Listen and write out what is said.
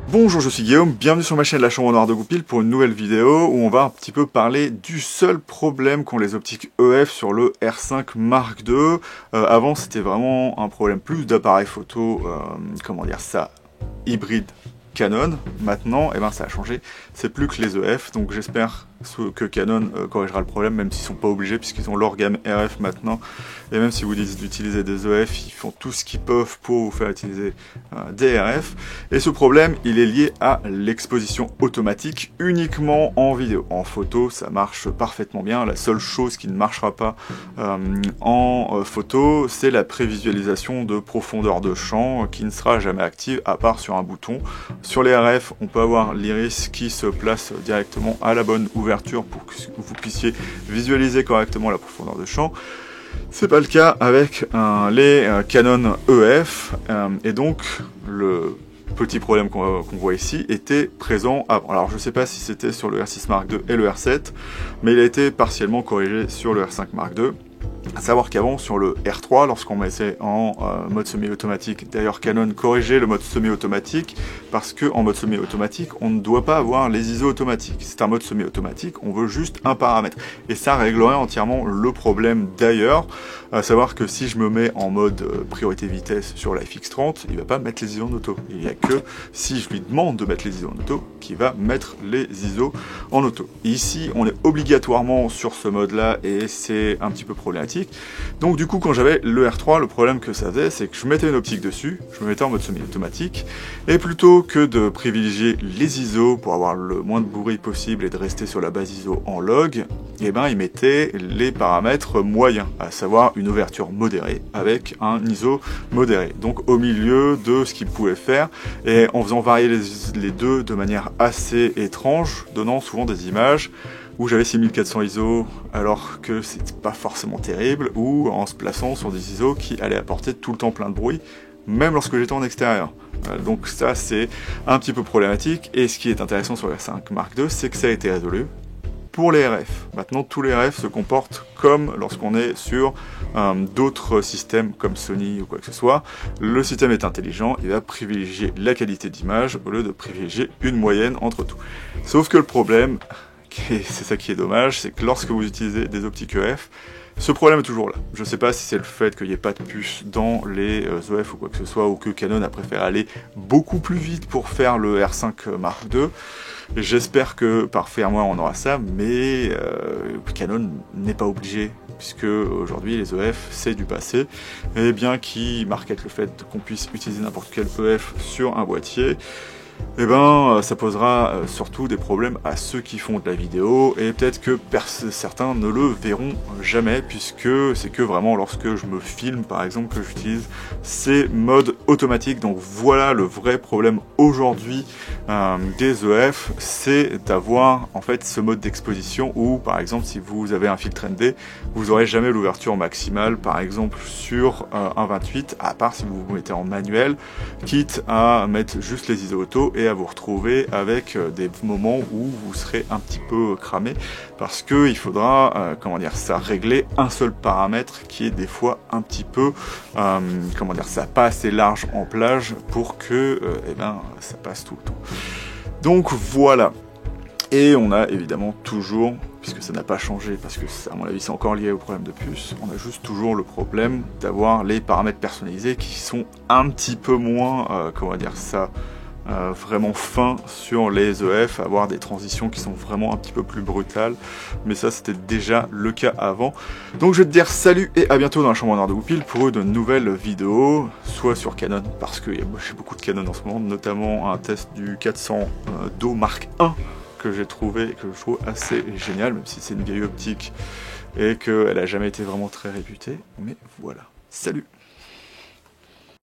Bonjour, je suis Guillaume, bienvenue sur ma chaîne La Chambre Noire de Goupil pour une nouvelle vidéo où on va un petit peu parler du seul problème qu'ont les optiques EF sur le R5 Mark II. Avant c'était vraiment un problème plus d'appareil photo, hybride Canon. Maintenant, ça a changé, c'est plus que les EF, donc j'espère que Canon corrigera le problème, même s'ils sont pas obligés puisqu'ils ont leur gamme RF maintenant, et même si vous dites d'utiliser des EF, ils font tout ce qu'ils peuvent pour vous faire utiliser des RF, et ce problème il est lié à l'exposition automatique uniquement en vidéo. En photo ça marche parfaitement bien, la seule chose qui ne marchera pas en photo c'est la prévisualisation de profondeur de champ qui ne sera jamais active à part sur un bouton. Sur les RF on peut avoir l'iris qui se place directement à la bonne ouverture pour que vous puissiez visualiser correctement la profondeur de champ. C'est pas le cas avec les Canon EF, et donc le petit problème qu'on voit ici était présent avant. Alors je sais pas si c'était sur le R6 Mark II et le R7, mais il a été partiellement corrigé sur le R5 Mark II. À savoir qu'avant, sur le R3, lorsqu'on mettait en mode semi-automatique, d'ailleurs Canon corrigeait le mode semi-automatique, parce que en mode semi-automatique, on ne doit pas avoir les ISO automatiques. C'est un mode semi-automatique, on veut juste un paramètre. Et ça réglerait entièrement le problème d'ailleurs, à savoir que si je me mets en mode priorité vitesse sur la FX30, il va pas mettre les ISO en auto. Il n'y a que si je lui demande de mettre les ISO en auto, qu'il va mettre les ISO en auto. Et ici, on est obligatoirement sur ce mode-là, et c'est un petit peu problématique. Donc du coup quand j'avais le R3, le problème que ça faisait c'est que je mettais une optique dessus, je me mettais en mode semi-automatique, et plutôt que de privilégier les ISO pour avoir le moins de bruit possible et de rester sur la base ISO en log, il mettait les paramètres moyens, à savoir une ouverture modérée avec un ISO modéré, donc au milieu de ce qu'il pouvait faire, et en faisant varier les deux de manière assez étrange, donnant souvent des images où j'avais 6400 ISO alors que c'est pas forcément terrible, ou en se plaçant sur des ISO qui allaient apporter tout le temps plein de bruit, même lorsque j'étais en extérieur. Donc ça c'est un petit peu problématique, et ce qui est intéressant sur le R5 Mark II, c'est que ça a été résolu pour les RF. Maintenant tous les RF se comportent comme lorsqu'on est sur d'autres systèmes comme Sony ou quoi que ce soit. Le système est intelligent, il va privilégier la qualité d'image au lieu de privilégier une moyenne entre tout. Sauf que le problème, et c'est ça qui est dommage, c'est que lorsque vous utilisez des optiques EF, ce problème est toujours là. Je sais pas si c'est le fait qu'il n'y ait pas de puce dans les EF ou quoi que ce soit, ou que Canon a préféré aller beaucoup plus vite pour faire le R5 Mark II. J'espère que par firmware on aura ça, mais Canon n'est pas obligé, puisque aujourd'hui les EF c'est du passé, et bien qui market le fait qu'on puisse utiliser n'importe quel EF sur un boîtier, ça posera surtout des problèmes à ceux qui font de la vidéo, et peut-être que certains ne le verront jamais, puisque c'est que vraiment lorsque je me filme par exemple que j'utilise ces modes automatiques. Donc voilà le vrai problème aujourd'hui des EF, c'est d'avoir en fait ce mode d'exposition où par exemple si vous avez un filtre ND, vous n'aurez jamais l'ouverture maximale par exemple sur un 28, à part si vous vous mettez en manuel, quitte à mettre juste les ISO auto et à vous retrouver avec des moments où vous serez un petit peu cramé, parce que il faudra régler un seul paramètre qui est des fois un petit peu pas assez large en plage pour que ça passe tout le temps. Donc voilà. Et on a évidemment toujours, puisque ça n'a pas changé, parce que à mon avis c'est encore lié au problème de puce, on a juste toujours le problème d'avoir les paramètres personnalisés qui sont un petit peu moins, vraiment fins sur les EF, avoir des transitions qui sont vraiment un petit peu plus brutales, mais ça c'était déjà le cas avant. Donc je vais te dire salut et à bientôt dans la chambre noire de Goupil pour une nouvelle vidéo, soit sur Canon, parce que j'ai beaucoup de Canon en ce moment, notamment un test du 400 Do Mark I que j'ai trouvé, que je trouve assez génial, même si c'est une vieille optique et qu'elle a jamais été vraiment très réputée, mais voilà. Salut!